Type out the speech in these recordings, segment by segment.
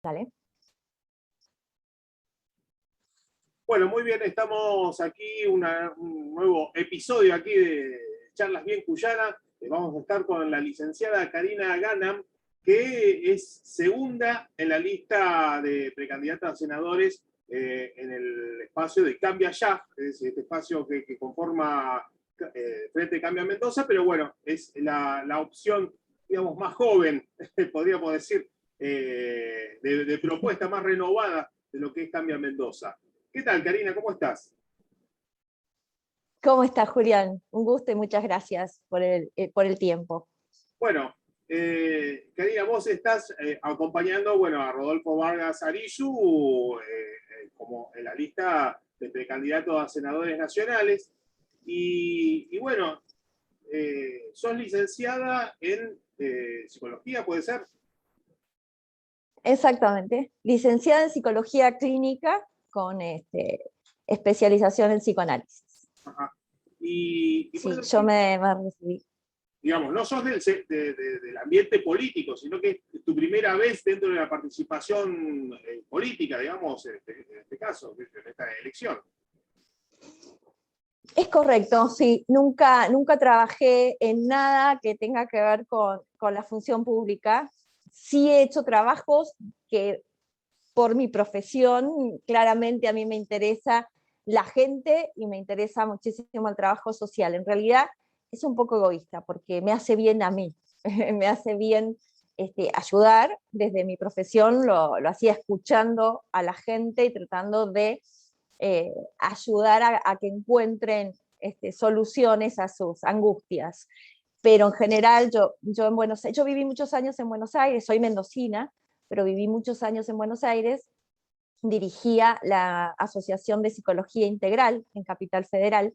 Dale. Bueno, muy bien, estamos aquí, un nuevo episodio aquí de Charlas Bien Cuyana. Vamos a estar con la licenciada Karina Ganam, que es segunda en la lista de precandidatas a senadores en el espacio de Cambia Ya, es este espacio que conforma Frente Cambia Mendoza, pero bueno, es la opción, digamos, más joven, podríamos decir, de propuesta más renovada de lo que es Cambia Mendoza. ¿Qué tal, Karina? ¿Cómo estás? ¿Cómo estás, Julián? Un gusto y muchas gracias por el tiempo. Bueno, Karina, vos estás acompañando, bueno, a Rodolfo Vargas Arizú como en la lista de precandidatos a senadores nacionales. Y bueno, sos licenciada en psicología, ¿puede ser? Exactamente. Licenciada en Psicología Clínica con especialización en psicoanálisis. Ajá. Sí, bueno, yo me recibí. digamos, no sos del ambiente político, sino que es tu primera vez dentro de la participación política, digamos, en este caso, en esta elección. Es correcto, sí. Nunca trabajé en nada que tenga que ver con la función pública. Sí he hecho trabajos que por mi profesión, claramente a mí me interesa la gente y me interesa muchísimo el trabajo social. En realidad es un poco egoísta porque me hace bien a mí, me hace bien ayudar. Desde mi profesión lo hacía escuchando a la gente y tratando de ayudar a que encuentren soluciones a sus angustias. Pero en general yo viví muchos años en Buenos Aires, soy mendocina, pero viví muchos años en Buenos Aires, dirigía la Asociación de Psicología Integral en Capital Federal,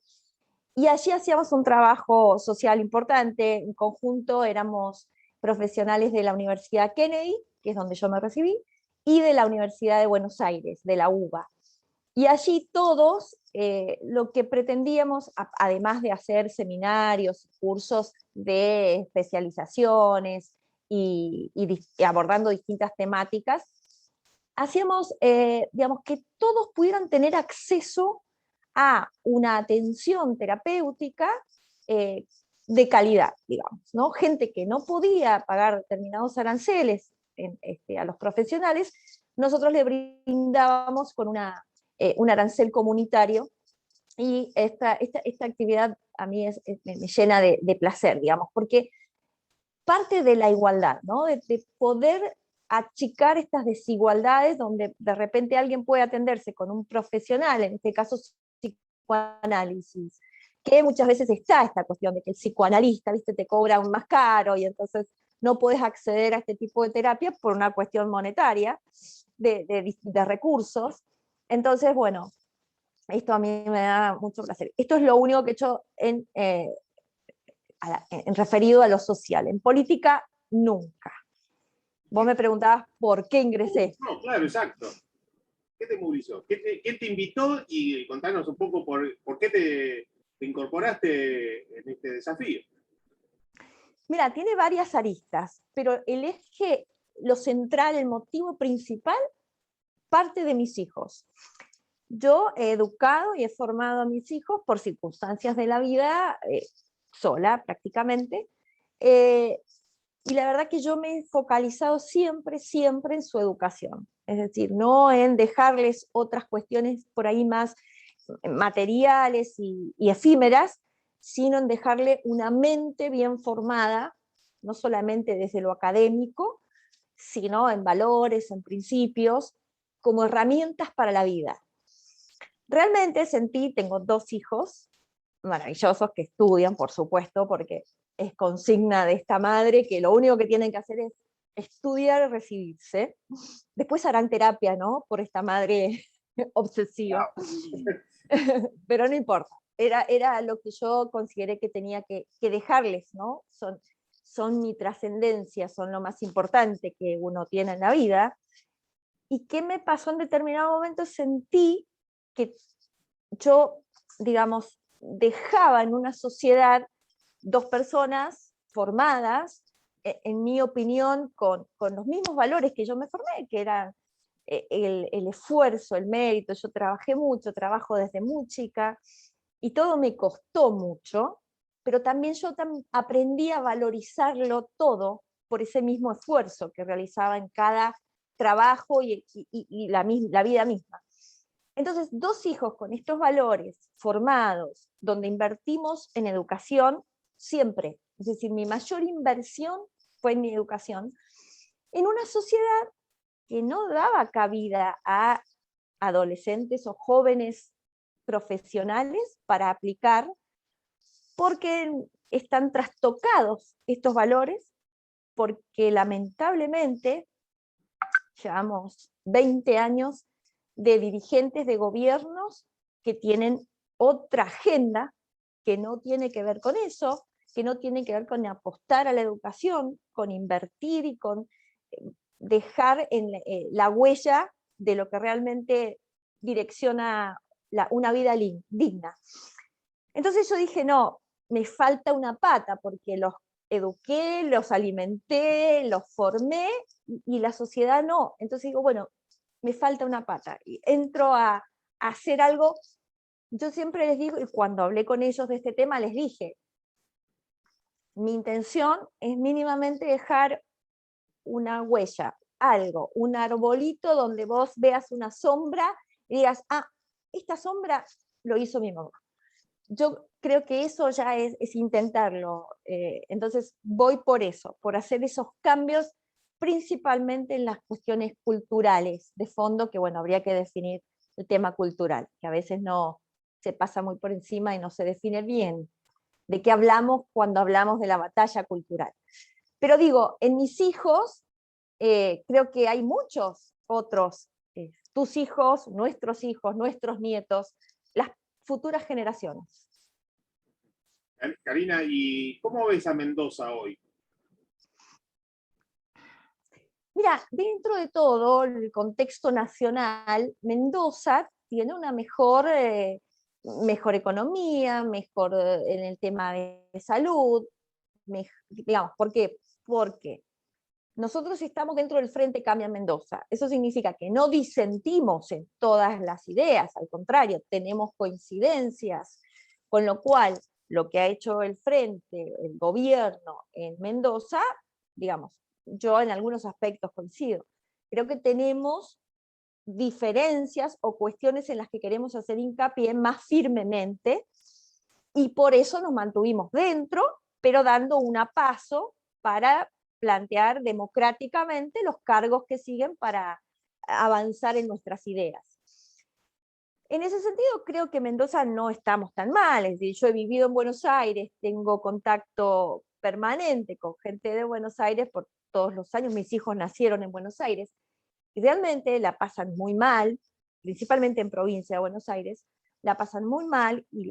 y allí hacíamos un trabajo social importante. En conjunto éramos profesionales de la Universidad Kennedy, que es donde yo me recibí, y de la Universidad de Buenos Aires, de la UBA. Y allí todos lo que pretendíamos, además de hacer seminarios, cursos de especializaciones y abordando distintas temáticas, hacíamos, digamos, que todos pudieran tener acceso a una atención terapéutica eh, de calidad, digamos, ¿no? Gente que no podía pagar determinados aranceles a los profesionales, nosotros le brindábamos con un arancel comunitario, y esta actividad a mí me llena de placer, digamos, porque parte de la igualdad, ¿no? De poder achicar estas desigualdades donde de repente alguien puede atenderse con un profesional, en este caso psicoanálisis, que muchas veces está esta cuestión de que el psicoanalista, ¿viste?, te cobra un más caro y entonces no puedes acceder a este tipo de terapia por una cuestión monetaria, de recursos. Entonces, bueno, esto a mí me da mucho placer. Esto es lo único que he hecho en referido a lo social. En política, nunca. Vos me preguntabas por qué ingresé. No, claro, exacto. ¿Qué te movilizó? ¿Quién te invitó? Y contanos un poco por qué te incorporaste en este desafío. Mira, tiene varias aristas, pero el eje, lo central, el motivo principal, parte de mis hijos. Yo he educado y he formado a mis hijos por circunstancias de la vida, sola prácticamente, y la verdad que yo me he focalizado siempre en su educación, es decir, no en dejarles otras cuestiones por ahí más materiales y efímeras, sino en dejarle una mente bien formada, no solamente desde lo académico, sino en valores, en principios, como herramientas para la vida. Realmente tengo 2 hijos maravillosos que estudian, por supuesto, porque es consigna de esta madre que lo único que tienen que hacer es estudiar y recibirse. Después harán terapia, ¿no?, por esta madre obsesiva. Pero no importa, era lo que yo consideré que tenía que dejarles, ¿no? Son mi trascendencia, son lo más importante que uno tiene en la vida. ¿Y qué me pasó en determinado momento? Sentí que yo, digamos, dejaba en una sociedad 2 personas formadas en mi opinión, con los mismos valores que yo me formé, que eran el esfuerzo, el mérito. Yo trabajé mucho, trabajo desde muy chica, y todo me costó mucho, pero también yo aprendí a valorizarlo todo por ese mismo esfuerzo que realizaba en cada trabajo y la vida misma. Entonces, 2 hijos con estos valores formados, donde invertimos en educación siempre, es decir, mi mayor inversión fue en mi educación, en una sociedad que no daba cabida a adolescentes o jóvenes profesionales para aplicar, porque están trastocados estos valores, porque lamentablemente llevamos 20 años de dirigentes de gobiernos que tienen otra agenda que no tiene que ver con eso, que no tiene que ver con apostar a la educación, con invertir y con dejar en la huella de lo que realmente direcciona una vida digna. Entonces yo dije, no, me falta una pata, porque los eduqué, los alimenté, los formé, y la sociedad no. Entonces digo, bueno, me falta una pata, y entro a hacer algo. Yo siempre les digo, y cuando hablé con ellos de este tema, les dije, mi intención es mínimamente dejar una huella, algo, un arbolito donde vos veas una sombra y digas, ah, esta sombra lo hizo mi mamá. Yo creo que eso ya es intentarlo. Entonces voy por eso, por hacer esos cambios, principalmente en las cuestiones culturales de fondo, que bueno, habría que definir el tema cultural, que a veces no se pasa muy por encima y no se define bien de qué hablamos cuando hablamos de la batalla cultural. Pero digo, en mis hijos, creo que hay muchos otros, tus hijos, nuestros nietos, las futuras generaciones. Karina, ¿y cómo ves a Mendoza hoy? Mira, dentro de todo el contexto nacional, Mendoza tiene una mejor economía, mejor en el tema de salud, digamos, ¿por qué? Porque nosotros estamos dentro del Frente Cambia Mendoza. Eso significa que no disentimos en todas las ideas, al contrario, tenemos coincidencias, con lo cual lo que ha hecho el Frente, el gobierno en Mendoza, digamos, yo en algunos aspectos coincido. Creo que tenemos diferencias o cuestiones en las que queremos hacer hincapié más firmemente, y por eso nos mantuvimos dentro, pero dando un paso para plantear democráticamente los cargos que siguen para avanzar en nuestras ideas. En ese sentido, creo que Mendoza no estamos tan mal. Es decir, yo he vivido en Buenos Aires, tengo contacto permanente con gente de Buenos Aires por todos los años, mis hijos nacieron en Buenos Aires, y realmente la pasan muy mal, principalmente en provincia de Buenos Aires, la pasan muy mal, y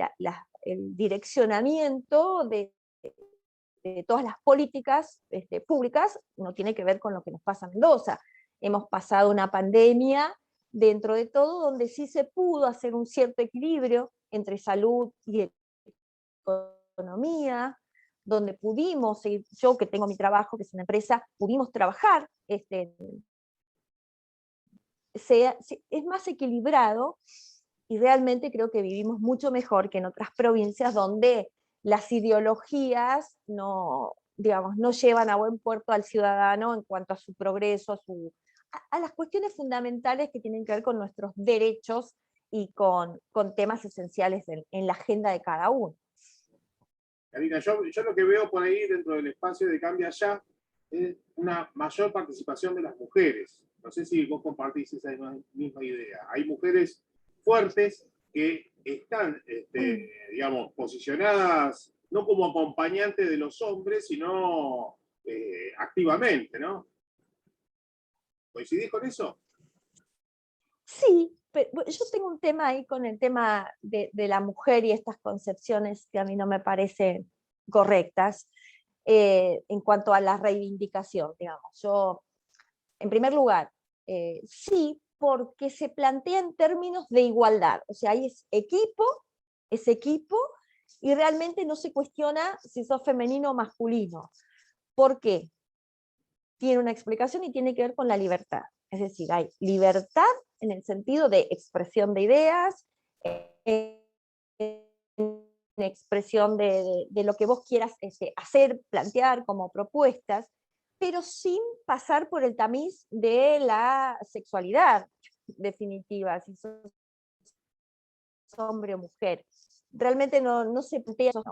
el direccionamiento de todas las políticas públicas no tiene que ver con lo que nos pasa en Mendoza. Hemos pasado una pandemia dentro de todo, donde sí se pudo hacer un cierto equilibrio entre salud y economía, donde pudimos, yo que tengo mi trabajo, que es una empresa, pudimos trabajar, es más equilibrado, y realmente creo que vivimos mucho mejor que en otras provincias donde las ideologías no, digamos, no llevan a buen puerto al ciudadano en cuanto a su progreso, a las cuestiones fundamentales que tienen que ver con nuestros derechos y con temas esenciales en la agenda de cada uno. Karina, yo lo que veo por ahí dentro del espacio de Cambia Ya es una mayor participación de las mujeres. No sé si vos compartís esa misma idea. Hay mujeres fuertes que están, digamos, posicionadas no como acompañantes de los hombres, sino activamente, ¿no? ¿Coincidís con eso? Sí, pero yo tengo un tema ahí con el tema de la mujer y estas concepciones que a mí no me parecen correctas, en cuanto a la reivindicación, digamos. Yo, en primer lugar, sí, porque se plantea en términos de igualdad, o sea, ahí es equipo, y realmente no se cuestiona si sos femenino o masculino. ¿Por qué? tiene una explicación y tiene que ver con la libertad. Es decir, hay libertad en el sentido de expresión de ideas, expresión de lo que vos quieras hacer, plantear como propuestas, pero sin pasar por el tamiz de la sexualidad definitiva, si sos hombre o mujer. Realmente no se plantea eso.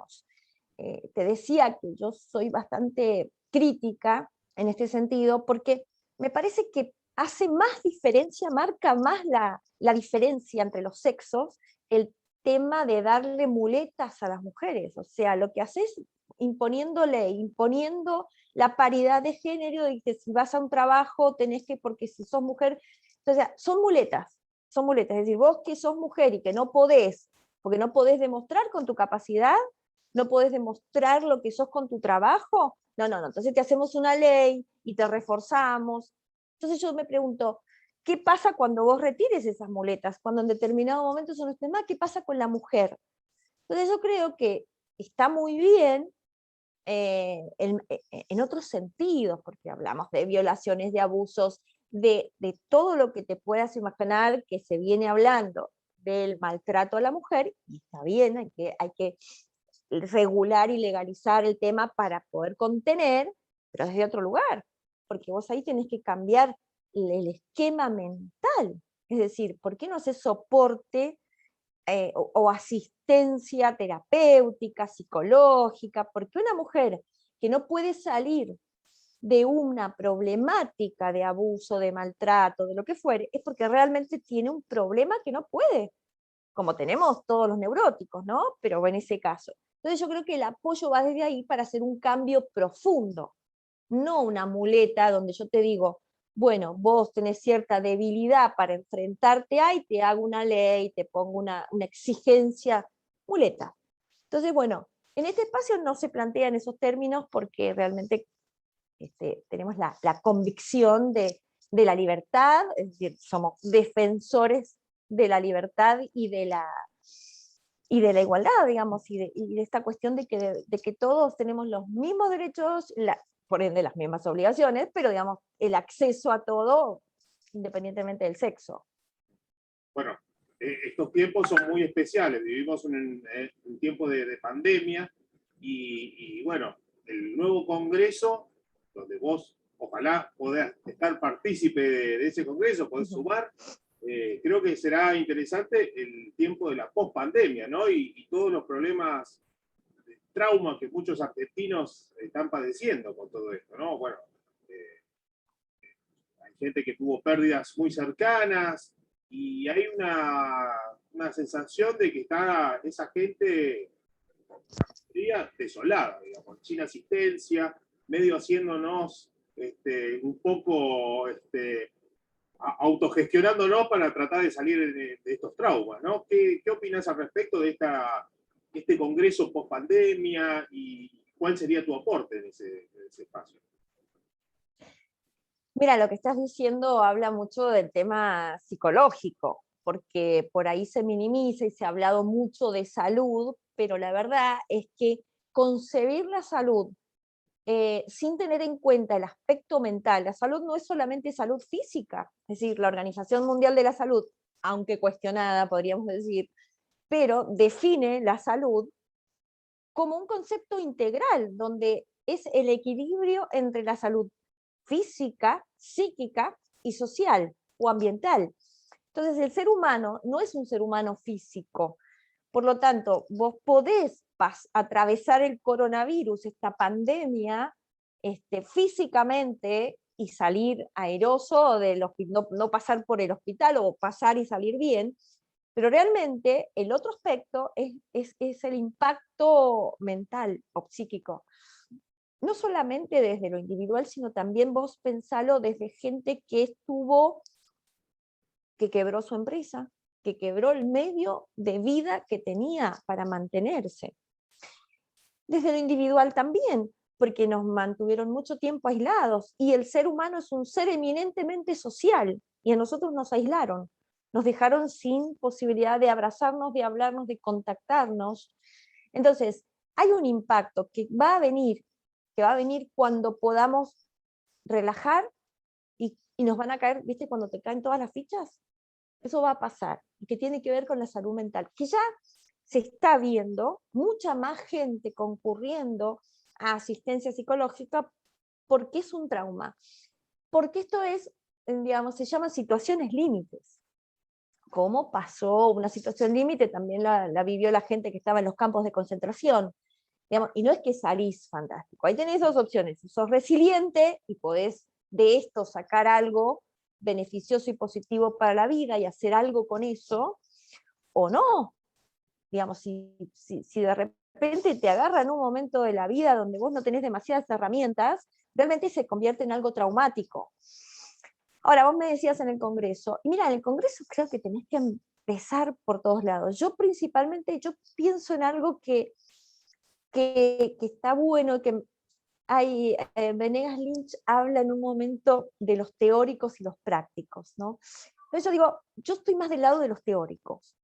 Te decía que yo soy bastante crítica en este sentido, porque me parece que hace más diferencia, marca más la diferencia entre los sexos, el tema de darle muletas a las mujeres. O sea, lo que haces imponiendo la paridad de género, y que si vas a un trabajo tenés que, porque si sos mujer, o sea, son muletas, es decir, vos que sos mujer y que no podés, porque no podés demostrar con tu capacidad, no podés demostrar lo que sos con tu trabajo, no, entonces te hacemos una ley y te reforzamos. Entonces yo me pregunto, ¿qué pasa cuando vos retires esas muletas? Cuando en determinado momento son los temas, ¿qué pasa con la mujer? Entonces yo creo que está muy bien en otros sentidos, porque hablamos de violaciones, de abusos, de todo lo que te puedas imaginar que se viene hablando del maltrato a la mujer, y está bien, hay que regular y legalizar el tema para poder contener, pero desde otro lugar, porque vos ahí tenés que cambiar el esquema mental. Es decir, ¿por qué no haces soporte o asistencia terapéutica, psicológica? Porque una mujer que no puede salir de una problemática de abuso, de maltrato, de lo que fuere, es porque realmente tiene un problema que no puede, como tenemos todos los neuróticos, ¿no? Pero en ese caso. Entonces yo creo que el apoyo va desde ahí para hacer un cambio profundo, no una muleta donde yo te digo, bueno, vos tenés cierta debilidad para enfrentarte a, y te hago una ley, te pongo una exigencia, muleta. Entonces, bueno, en este espacio no se plantean esos términos porque realmente tenemos la convicción de la libertad, es decir, somos defensores de la libertad y de la igualdad, digamos, y de esta cuestión de que todos tenemos los mismos derechos, por ende las mismas obligaciones, pero digamos, el acceso a todo independientemente del sexo. Bueno, estos tiempos son muy especiales, vivimos un tiempo de pandemia y bueno, el nuevo Congreso, donde vos ojalá podás estar partícipe de ese Congreso, podés sumar, creo que será interesante el tiempo de la pospandemia, ¿no? Y todos los problemas, traumas que muchos argentinos están padeciendo con todo esto, ¿no? Bueno, hay gente que tuvo pérdidas muy cercanas y hay una sensación de que está esa gente desolada, digamos, sin asistencia, medio haciéndonos un poco autogestionándonos para tratar de salir de estos traumas, ¿no? ¿Qué opinas al respecto de este congreso post pandemia y cuál sería tu aporte en ese espacio? Mira, lo que estás diciendo habla mucho del tema psicológico, porque por ahí se minimiza y se ha hablado mucho de salud, pero la verdad es que concebir la salud sin tener en cuenta el aspecto mental, la salud no es solamente salud física, es decir, la Organización Mundial de la Salud, aunque cuestionada, podríamos decir, pero define la salud como un concepto integral, donde es el equilibrio entre la salud física, psíquica y social o ambiental. Entonces el ser humano no es un ser humano físico, por lo tanto, vos podés atravesar el coronavirus, esta pandemia, físicamente y salir aeroso, no pasar por el hospital o pasar y salir bien, pero realmente el otro aspecto es el impacto mental o psíquico. No solamente desde lo individual, sino también vos pensalo desde gente que quebró su empresa, que quebró el medio de vida que tenía para mantenerse. Desde lo individual también, porque nos mantuvieron mucho tiempo aislados, y el ser humano es un ser eminentemente social, y a nosotros nos aislaron, nos dejaron sin posibilidad de abrazarnos, de hablarnos, de contactarnos. Entonces, hay un impacto que va a venir cuando podamos relajar y nos van a caer, ¿viste? Cuando te caen todas las fichas, eso va a pasar, y que tiene que ver con la salud mental, que ya se está viendo mucha más gente concurriendo a asistencia psicológica porque es un trauma, porque esto es, digamos, se llama situaciones límites. ¿Cómo pasó una situación límite? También la vivió la gente que estaba en los campos de concentración. Digamos, y no es que salís fantástico, ahí tenés dos opciones: sos resiliente y podés de esto sacar algo beneficioso y positivo para la vida y hacer algo con eso, o no. Digamos, si de repente te agarra en un momento de la vida donde vos no tenés demasiadas herramientas, realmente se convierte en algo traumático. Ahora, vos me decías en el Congreso, y mira, en el Congreso creo que tenés que empezar por todos lados. Yo principalmente, yo pienso en algo que está bueno, que hay, Venegas Lynch habla en un momento de los teóricos y los prácticos, ¿no? Entonces yo digo, yo estoy más del lado de los teóricos.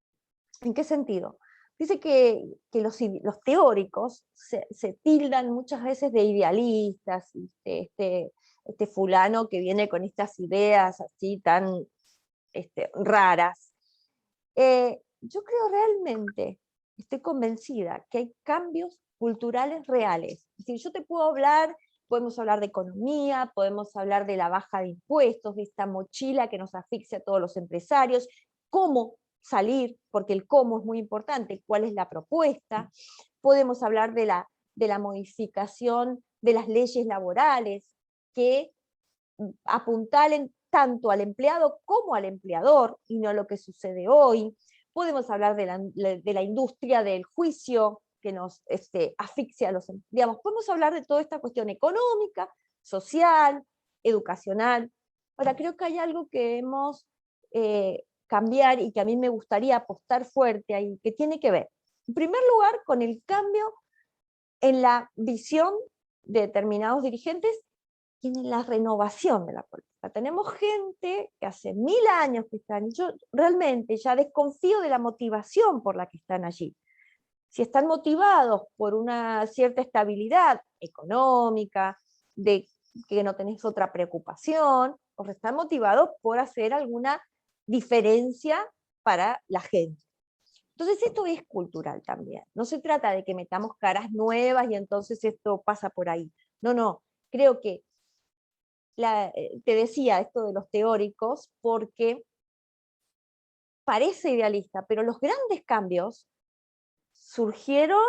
¿En qué sentido? Dice que los teóricos se tildan muchas veces de idealistas, este fulano que viene con estas ideas así tan raras. Yo creo realmente, estoy convencida que hay cambios culturales reales. Es decir, yo te puedo hablar, podemos hablar de economía, podemos hablar de la baja de impuestos, de esta mochila que nos asfixia a todos los empresarios, cómo salir, porque el cómo es muy importante, cuál es la propuesta. Podemos hablar de la modificación de las leyes laborales que apuntalen tanto al empleado como al empleador, y no lo que sucede hoy. Podemos hablar de la industria del juicio que nos asfixia a los, digamos, podemos hablar de toda esta cuestión económica, social, educacional. Ahora, creo que hay algo que hemos cambiar y que a mí me gustaría apostar fuerte ahí, que tiene que ver, en primer lugar, con el cambio en la visión de determinados dirigentes y en la renovación de la política. Tenemos gente que hace 1000 años que están, yo realmente ya desconfío de la motivación por la que están allí. Si están motivados por una cierta estabilidad económica, de que no tenés otra preocupación, o están motivados por hacer alguna diferencia para la gente. Entonces esto es cultural también. No se trata de que metamos caras nuevas y entonces esto pasa por ahí. No, no. Creo que te decía esto de los teóricos porque parece idealista, pero los grandes cambios surgieron,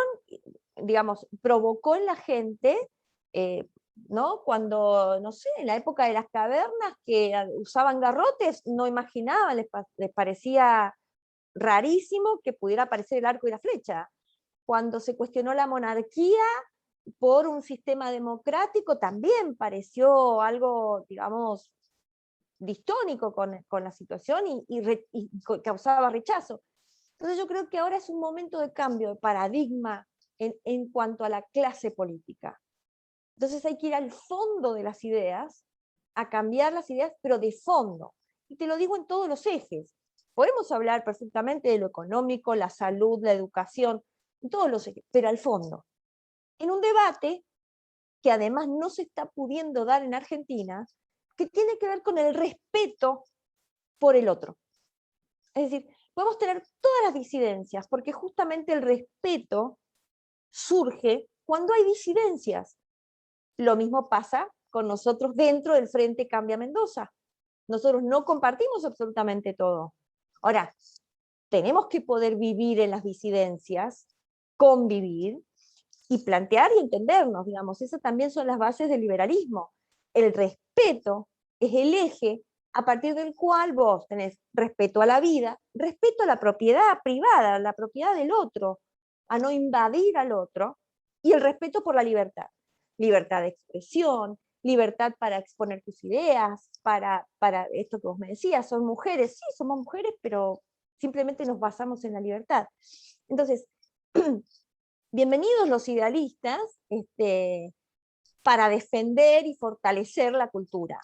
digamos, provocó en la gente, ¿no? Cuando, no sé, en la época de las cavernas que usaban garrotes, no imaginaban, les parecía rarísimo que pudiera aparecer el arco y la flecha. Cuando se cuestionó la monarquía por un sistema democrático, también pareció algo, digamos, distónico con la situación y causaba rechazo. Entonces yo creo que ahora es un momento de cambio de paradigma en cuanto a la clase política. Entonces hay que ir al fondo de las ideas, a cambiar las ideas, pero de fondo. Y te lo digo en todos los ejes. Podemos hablar perfectamente de lo económico, la salud, la educación, en todos los ejes, pero al fondo. En un debate que además no se está pudiendo dar en Argentina, que tiene que ver con el respeto por el otro. Es decir, podemos tener todas las disidencias, porque justamente el respeto surge cuando hay disidencias. Lo mismo pasa con nosotros dentro del Frente Cambia Mendoza. Nosotros no compartimos absolutamente todo. Ahora, tenemos que poder vivir en las disidencias, convivir y plantear y entendernos, digamos. Esas también son las bases del liberalismo. El respeto es el eje a partir del cual vos tenés respeto a la vida, respeto a la propiedad privada, a la propiedad del otro, a no invadir al otro, y el respeto por la libertad. Libertad de expresión, libertad para exponer tus ideas, para esto que vos me decías, son mujeres, sí, somos mujeres, pero simplemente nos basamos en la libertad. Entonces, bienvenidos los idealistas para defender y fortalecer la cultura.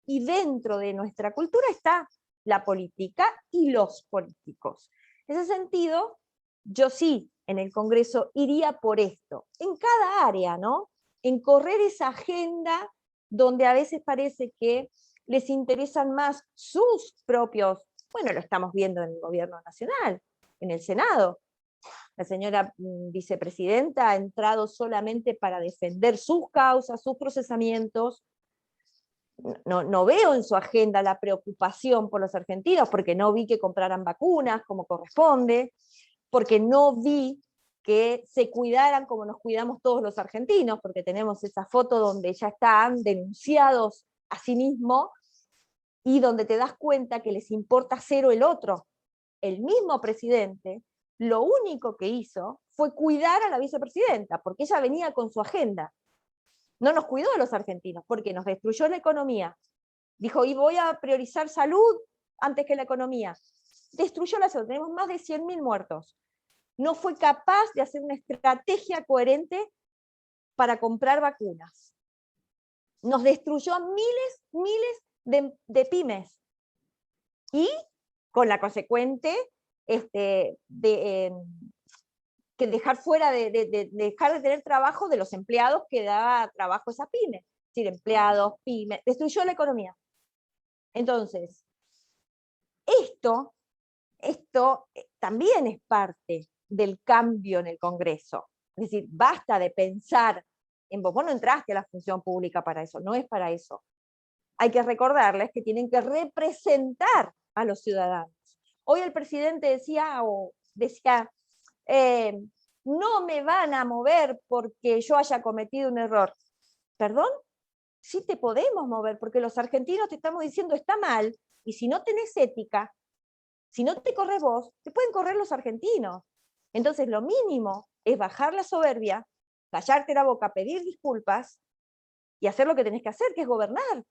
Y dentro de nuestra cultura está la política y los políticos. En ese sentido, yo sí, en el Congreso, iría por esto, en cada área, ¿no? En correr esa agenda donde a veces parece que les interesan más sus propios, bueno, lo estamos viendo en el gobierno nacional, en el Senado. La señora vicepresidenta ha entrado solamente para defender sus causas, sus procesamientos. No veo en su agenda la preocupación por los argentinos, porque no vi que compraran vacunas como corresponde, porque no vi que se cuidaran como nos cuidamos todos los argentinos, porque tenemos esa foto donde ya están denunciados a sí mismos y donde te das cuenta que les importa cero el otro. El mismo presidente, lo único que hizo fue cuidar a la vicepresidenta, porque ella venía con su agenda. No nos cuidó a los argentinos, porque nos destruyó la economía. Dijo, y voy a priorizar salud antes que la economía. Destruyó la salud, tenemos más de 100.000 muertos. No fue capaz de hacer una estrategia coherente para comprar vacunas. Nos destruyó a miles de pymes. Y con la consecuente que dejar fuera dejar de tener trabajo de los empleados que daba trabajo a esas pymes. Es decir, empleados, pymes, destruyó la economía. Entonces, esto también es parte del cambio en el Congreso. Es decir, basta de pensar en vos no entraste a la función pública para eso, no es para eso. Hay que recordarles que tienen que representar a los ciudadanos. Hoy el presidente decía, no me van a mover porque yo haya cometido un error. ¿Perdón? Sí te podemos mover, porque los argentinos te estamos diciendo está mal, y si no tenés ética, si no te corres vos, te pueden correr los argentinos. Entonces lo mínimo es bajar la soberbia, callarte la boca, pedir disculpas, y hacer lo que tenés que hacer, que es gobernar.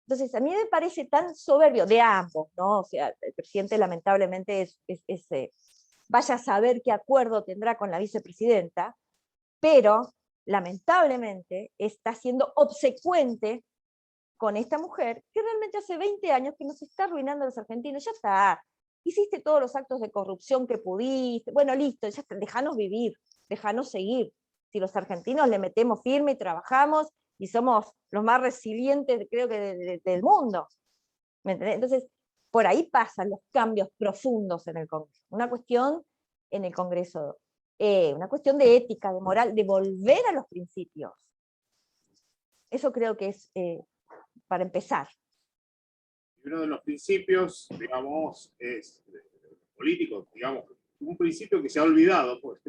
Entonces, a mí me parece tan soberbio de ambos, ¿no? O sea, el presidente lamentablemente vaya a saber qué acuerdo tendrá con la vicepresidenta, pero lamentablemente está siendo obsecuente con esta mujer que realmente hace 20 años que nos está arruinando a los argentinos. Ya está, hiciste todos los actos de corrupción que pudiste, bueno, listo, ya está, déjanos vivir, déjanos seguir. Si los argentinos le metemos firme y trabajamos, y somos los más resilientes, creo que del mundo. ¿Me entendés? Entonces, por ahí pasan los cambios profundos en el Congreso. Una cuestión en el Congreso, una cuestión de ética, de moral, de volver a los principios. Eso creo que es para empezar. Uno de los principios, digamos, políticos, digamos, un principio que se ha olvidado, pues,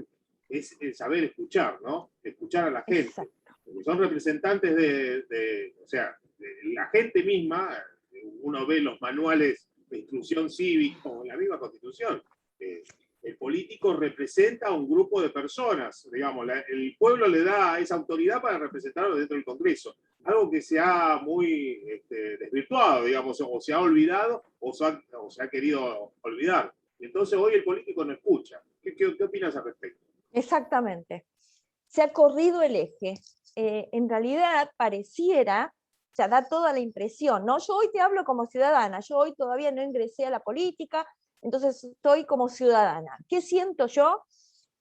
es el saber escuchar, ¿no? Escuchar a la gente. Exacto. Porque son representantes o sea, de la gente misma. Uno ve los manuales de instrucción cívica o en la misma Constitución. El político representa a un grupo de personas, digamos, el pueblo le da esa autoridad para representarlo dentro del Congreso. Algo que se ha muy desvirtuado, digamos, o se ha olvidado o se ha querido olvidar. Y entonces hoy el político no escucha. ¿Qué opinas al respecto? Exactamente. Se ha corrido el eje. En realidad pareciera, o sea, da toda la impresión, ¿no? Yo hoy te hablo como ciudadana, yo hoy todavía no ingresé a la política, entonces estoy como ciudadana. ¿Qué siento yo?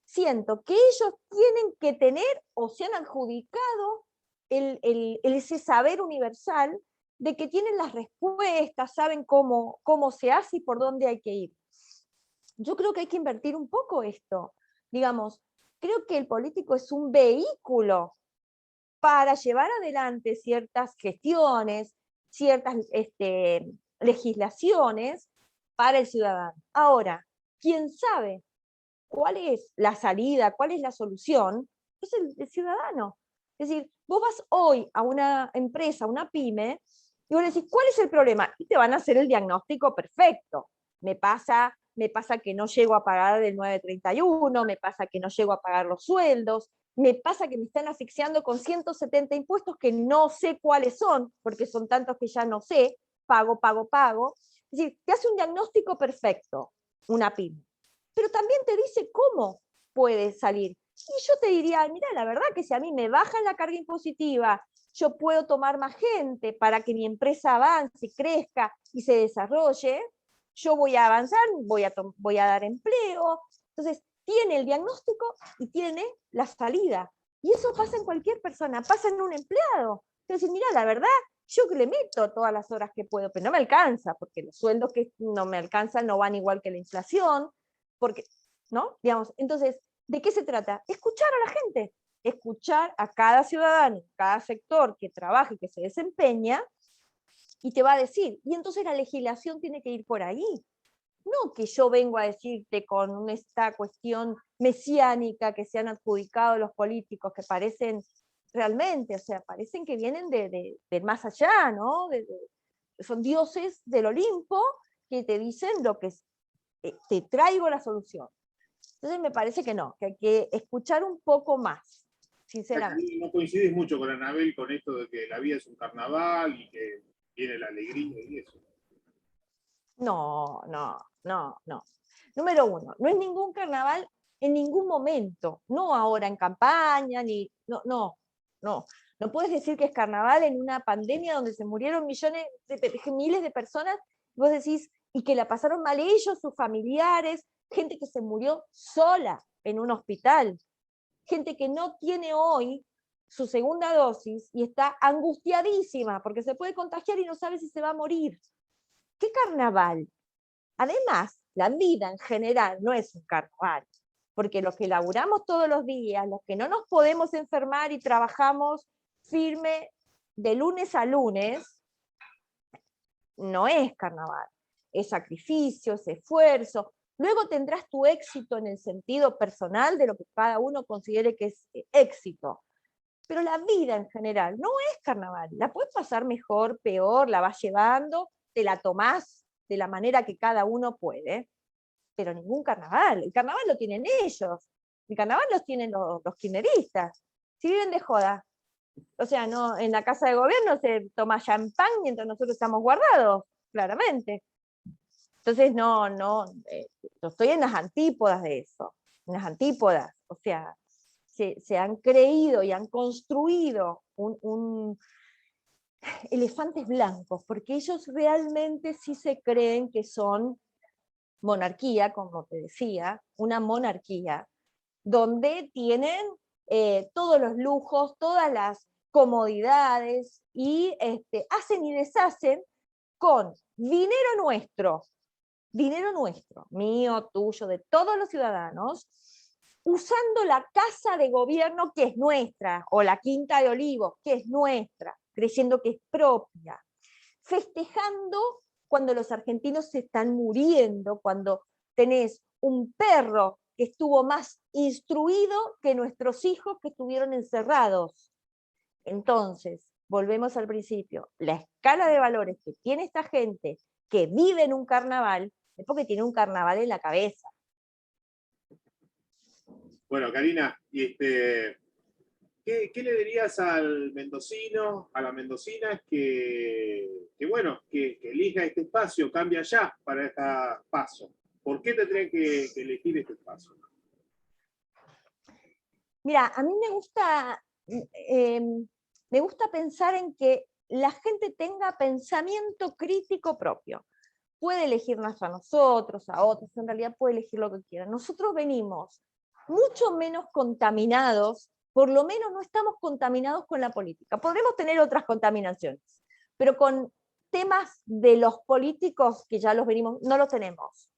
Siento que ellos tienen que tener o se han adjudicado ese saber universal de que tienen las respuestas, saben cómo se hace y por dónde hay que ir. Yo creo que hay que invertir un poco esto. Digamos, creo que el político es un vehículo para llevar adelante ciertas gestiones, ciertas legislaciones para el ciudadano. Ahora, quien sabe cuál es la salida, cuál es la solución, es el ciudadano. Es decir, vos vas hoy a una empresa, a una pyme, y vos le decís, ¿cuál es el problema? Y te van a hacer el diagnóstico perfecto. Me pasa que no llego a pagar el 931, me pasa que no llego a pagar los sueldos, me pasa que me están asfixiando con 170 impuestos que no sé cuáles son, porque son tantos que ya no sé, pago. Es decir, te hace un diagnóstico perfecto, una pyme, pero también te dice cómo puede salir. Y yo te diría, mira, la verdad que si a mí me bajan la carga impositiva, yo puedo tomar más gente para que mi empresa avance, crezca y se desarrolle, yo voy a avanzar, voy a dar empleo. Entonces, tiene el diagnóstico y tiene la salida. Y eso pasa en cualquier persona, pasa en un empleado. Pero decir, mira, la verdad, yo que le meto todas las horas que puedo, pero no me alcanza, porque los sueldos que no me alcanzan no van igual que la inflación, porque, ¿no? Digamos, entonces, ¿de qué se trata? Escuchar a la gente, escuchar a cada ciudadano, cada sector que trabaja y que se desempeña, y te va a decir, y entonces la legislación tiene que ir por ahí. No que yo vengo a decirte con esta cuestión mesiánica que se han adjudicado los políticos, que parecen realmente, o sea, parecen que vienen del más allá, ¿no? Son dioses del Olimpo que te dicen lo que te traigo la solución. Entonces me parece que no, que hay que escuchar un poco más, sinceramente. No coincidís mucho con Anabel con esto de que la vida es un carnaval y que viene la alegría y eso. No, no, no, no. Número uno, no es ningún carnaval en ningún momento, no ahora en campaña, ni, no, no, no. No puedes decir que es carnaval en una pandemia donde se murieron miles de personas, y vos decís, y que la pasaron mal ellos, sus familiares, gente que se murió sola en un hospital, gente que no tiene hoy su segunda dosis y está angustiadísima porque se puede contagiar y no sabe si se va a morir. ¿Qué carnaval? Además, la vida en general no es un carnaval, porque los que laburamos todos los días, los que no nos podemos enfermar y trabajamos firme de lunes a lunes, no es carnaval, es sacrificio, es esfuerzo. Luego tendrás tu éxito en el sentido personal de lo que cada uno considere que es éxito. Pero la vida en general no es carnaval. La puedes pasar mejor, peor, la vas llevando, te la tomás de la manera que cada uno puede, pero ningún carnaval. El carnaval lo tienen ellos. El carnaval los tienen los kirchneristas. Si viven de joda. O sea, no, en la casa de gobierno se toma champán mientras nosotros estamos guardados, claramente. Entonces, yo estoy en las antípodas de eso, en las antípodas. O sea, se han creído y han construido elefantes blancos, porque ellos realmente sí se creen que son monarquía, como te decía, una monarquía, donde tienen todos los lujos, todas las comodidades, y hacen y deshacen con dinero nuestro, mío, tuyo, de todos los ciudadanos, usando la casa de gobierno que es nuestra, o la Quinta de Olivos, que es nuestra, creyendo que es propia, festejando cuando los argentinos se están muriendo, cuando tenés un perro que estuvo más instruido que nuestros hijos que estuvieron encerrados. Entonces, volvemos al principio, la escala de valores que tiene esta gente que vive en un carnaval es porque tiene un carnaval en la cabeza. Bueno, Karina, ¿qué le dirías al mendocino, a la mendocina que elija este espacio, cambia ya para esta paso? ¿Por qué tendrían que elegir este espacio? Mira, a mí me gusta pensar en que la gente tenga pensamiento crítico propio. Puede elegirnos a nosotros, a otros, en realidad puede elegir lo que quiera. Nosotros venimos mucho menos contaminados, por lo menos no estamos contaminados con la política. Podremos tener otras contaminaciones, pero con temas de los políticos que ya los venimos, no los tenemos.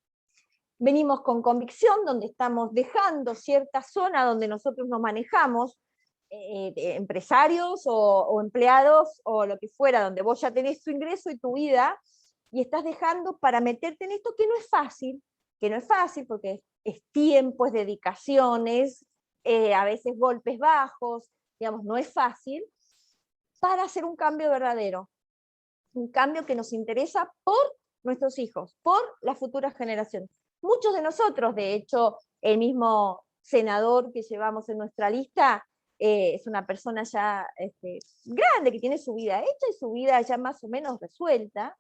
Venimos con convicción, donde estamos dejando cierta zona donde nosotros nos manejamos, empresarios o empleados o lo que fuera, donde vos ya tenés tu ingreso y tu vida, y estás dejando para meterte en esto que no es fácil porque es tiempo, es dedicaciones, a veces golpes bajos, digamos, no es fácil, para hacer un cambio verdadero, un cambio que nos interesa por nuestros hijos, por las futuras generaciones. Muchos de nosotros, de hecho, el mismo senador que llevamos en nuestra lista es una persona ya grande, que tiene su vida hecha y su vida ya más o menos resuelta.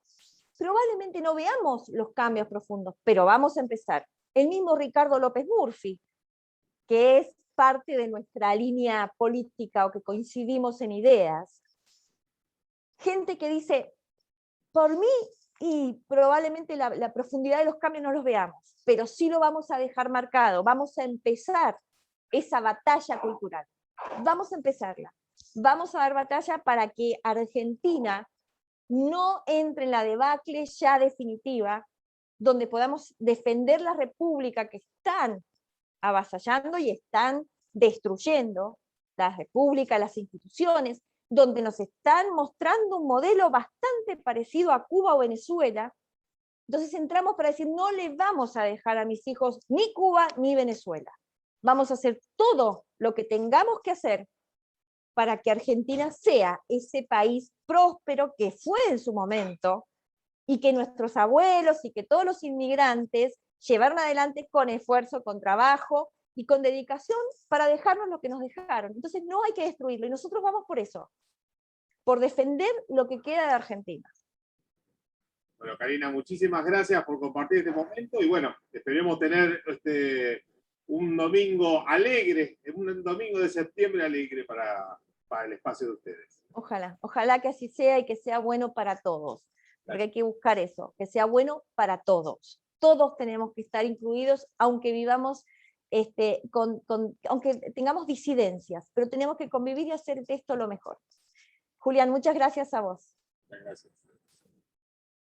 Probablemente no veamos los cambios profundos, pero vamos a empezar. El mismo Ricardo López Murphy, que es parte de nuestra línea política o que coincidimos en ideas. Gente que dice, por mí, y probablemente la profundidad de los cambios no los veamos, pero sí lo vamos a dejar marcado, vamos a empezar esa batalla cultural, vamos a empezarla. vamos a dar batalla para que Argentina no entre en la debacle ya definitiva, donde podamos defender la república que están avasallando y están destruyendo, la república, las instituciones, donde nos están mostrando un modelo bastante parecido a Cuba o Venezuela. Entonces entramos para decir, no le vamos a dejar a mis hijos ni Cuba ni Venezuela. Vamos a hacer todo lo que tengamos que hacer para que Argentina sea ese país próspero que fue en su momento, y que nuestros abuelos y que todos los inmigrantes llevaron adelante con esfuerzo, con trabajo y con dedicación para dejarnos lo que nos dejaron. Entonces no hay que destruirlo, y nosotros vamos por eso, por defender lo que queda de Argentina. Bueno, Karina, muchísimas gracias por compartir este momento, y bueno, esperemos tener un domingo alegre, un domingo de septiembre alegre para el espacio de ustedes. Ojalá que así sea y que sea bueno para todos, porque hay que buscar eso, que sea bueno para todos. Todos tenemos que estar incluidos, aunque vivamos, aunque tengamos disidencias, pero tenemos que convivir y hacer de esto lo mejor. Julián, muchas gracias a vos. Gracias.